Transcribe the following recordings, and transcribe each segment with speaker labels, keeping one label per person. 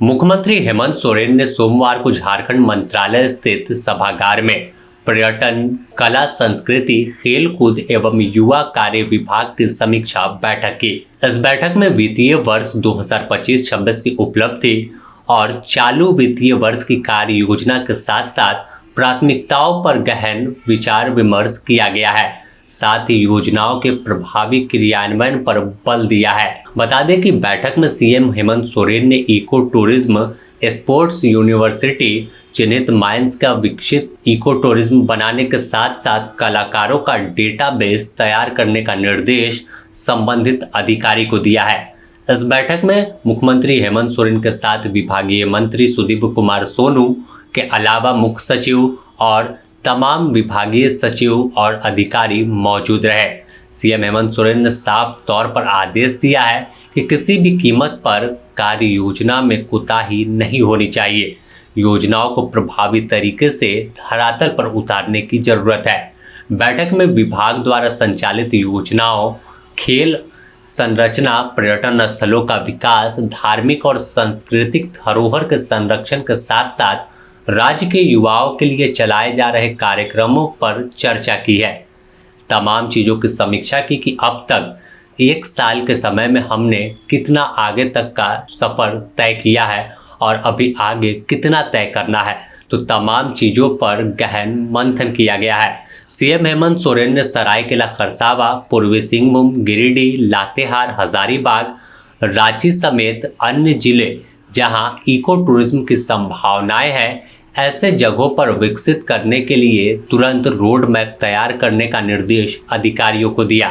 Speaker 1: मुख्यमंत्री हेमंत सोरेन ने सोमवार को झारखंड मंत्रालय स्थित सभागार में पर्यटन, कला, संस्कृति, खेल कूद एवं युवा कार्य विभाग की समीक्षा बैठक की। इस बैठक में वित्तीय वर्ष 2025-26 की उपलब्धि और चालू वित्तीय वर्ष की कार्य योजना के साथ साथ प्राथमिकताओं पर गहन विचार विमर्श किया गया है। साथ ही योजनाओं के प्रभावी क्रियान्वयन पर बल दिया है। बता दें कि बैठक में सीएम हेमंत सोरेन ने इको टूरिज्म, स्पोर्ट्स यूनिवर्सिटी, चिन्हित माइंस का विकसित इको टूरिज्म बनाने के साथ साथ कलाकारों का डेटाबेस तैयार करने का निर्देश संबंधित अधिकारी को दिया है। इस बैठक में मुख्यमंत्री हेमंत सोरेन के साथ विभागीय मंत्री सुदीप कुमार सोनू के अलावा मुख्य सचिव और तमाम विभागीय सचिव और अधिकारी मौजूद रहे। सीएम हेमंत सोरेन ने साफ तौर पर आदेश दिया है कि किसी भी कीमत पर कार्य योजना में कोताही नहीं होनी चाहिए। योजनाओं को प्रभावी तरीके से धरातल पर उतारने की जरूरत है। बैठक में विभाग द्वारा संचालित योजनाओं, खेल संरचना, पर्यटन स्थलों का विकास, धार्मिक और सांस्कृतिक धरोहर के संरक्षण के साथ साथ राज्य के युवाओं के लिए चलाए जा रहे कार्यक्रमों पर चर्चा की है। तमाम चीज़ों की समीक्षा की कि अब तक 1 साल के समय में हमने कितना आगे तक का सफ़र तय किया है और अभी आगे कितना तय करना है। तो तमाम चीज़ों पर गहन मंथन किया गया है। सीएम हेमंत सोरेन ने सरायकेला खरसावा, पूर्वी सिंहभूम, गिरिडीह, लातेहार, हजारीबाग, रांची समेत अन्य जिले जहां इको टूरिज्म की संभावनाएं हैं, ऐसे जगहों पर विकसित करने के लिए तुरंत रोड मैप तैयार करने का निर्देश अधिकारियों को दिया।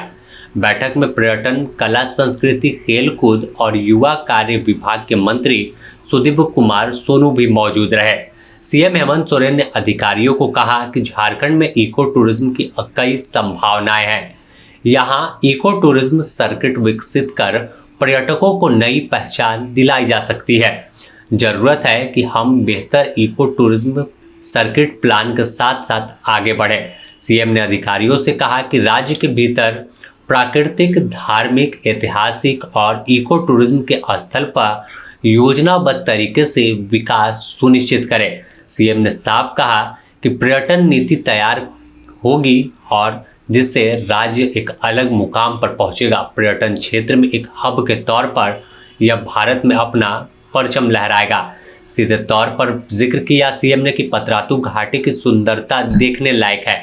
Speaker 1: बैठक में पर्यटन, कला, संस्कृति, खेल कूद और युवा कार्य विभाग के मंत्री सुदीप कुमार सोनू भी मौजूद रहे। सीएम हेमंत सोरेन ने अधिकारियों को कहा कि झारखंड में इको टूरिज्म की कई संभावनाएं हैं। यहाँ इको टूरिज्म सर्किट विकसित कर पर्यटकों को नई पहचान दिलाई जा सकती है। जरूरत है कि हम बेहतर इको टूरिज्म सर्किट प्लान के साथ साथ आगे बढ़ें। सीएम ने अधिकारियों से कहा कि राज्य के भीतर प्राकृतिक, धार्मिक, ऐतिहासिक और इको टूरिज्म के स्थल पर योजनाबद्ध तरीके से विकास सुनिश्चित करें। सीएम ने साफ कहा कि पर्यटन नीति तैयार होगी और जिससे राज्य एक अलग मुकाम पर पहुंचेगा। पर्यटन क्षेत्र में एक हब के तौर पर यह भारत में अपना परचम लहराएगा। सीधे तौर पर जिक्र किया सीएम ने कि पतरातू घाटी की सुंदरता देखने लायक है।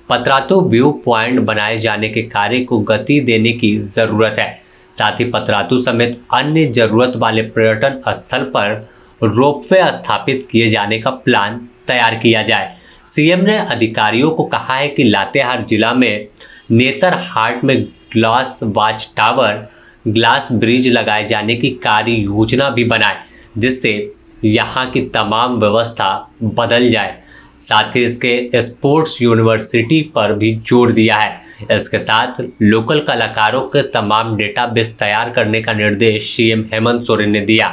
Speaker 1: पतरातू व्यू पॉइंट बनाए जाने के कार्य को गति देने की जरूरत है। साथ ही पतरातू समेत अन्य जरूरत वाले पर्यटन स्थल पर रोपवे स्थापित किए जाने का प्लान तैयार किया जाए। सीएम ने अधिकारियों को कहा है कि लातेहार जिला में नेतरहाट में glass watch tower, glass bridge लगाए जाने की कार्य योजना भी बनाए, जिससे यहाँ की तमाम व्यवस्था बदल जाए। साथ ही इसके स्पोर्ट्स यूनिवर्सिटी पर भी जोर दिया है। इसके साथ लोकल कलाकारों के तमाम डेटाबेस तैयार करने का निर्देश सीएम हेमंत सोरेन ने दिया।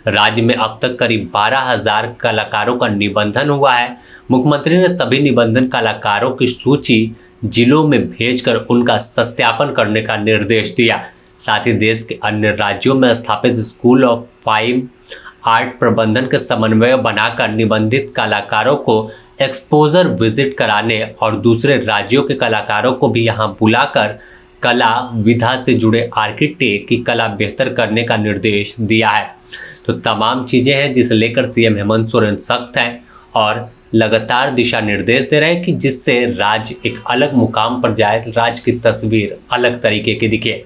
Speaker 1: राज्य में अब तक करीब 12,000 कलाकारों का निबंधन हुआ है। मुख्यमंत्री ने सभी निबंधन कलाकारों की सूची जिलों में भेजकर उनका सत्यापन करने का निर्देश दिया। साथ ही देश के अन्य राज्यों में स्थापित स्कूल ऑफ फाइन आर्ट प्रबंधन के समन्वय बनाकर निबंधित कलाकारों को एक्सपोजर विजिट कराने और दूसरे राज्यों के कलाकारों को भी यहां बुलाकर कला विधा से जुड़े आर्किटेक्ट की कला बेहतर करने का निर्देश दिया है। तो तमाम चीज़ें हैं जिसे लेकर सीएम हेमंत सोरेन सख्त हैं और लगातार दिशा निर्देश दे रहे हैं कि जिससे राज्य एक अलग मुकाम पर जाए, राज्य की तस्वीर अलग तरीके की दिखे।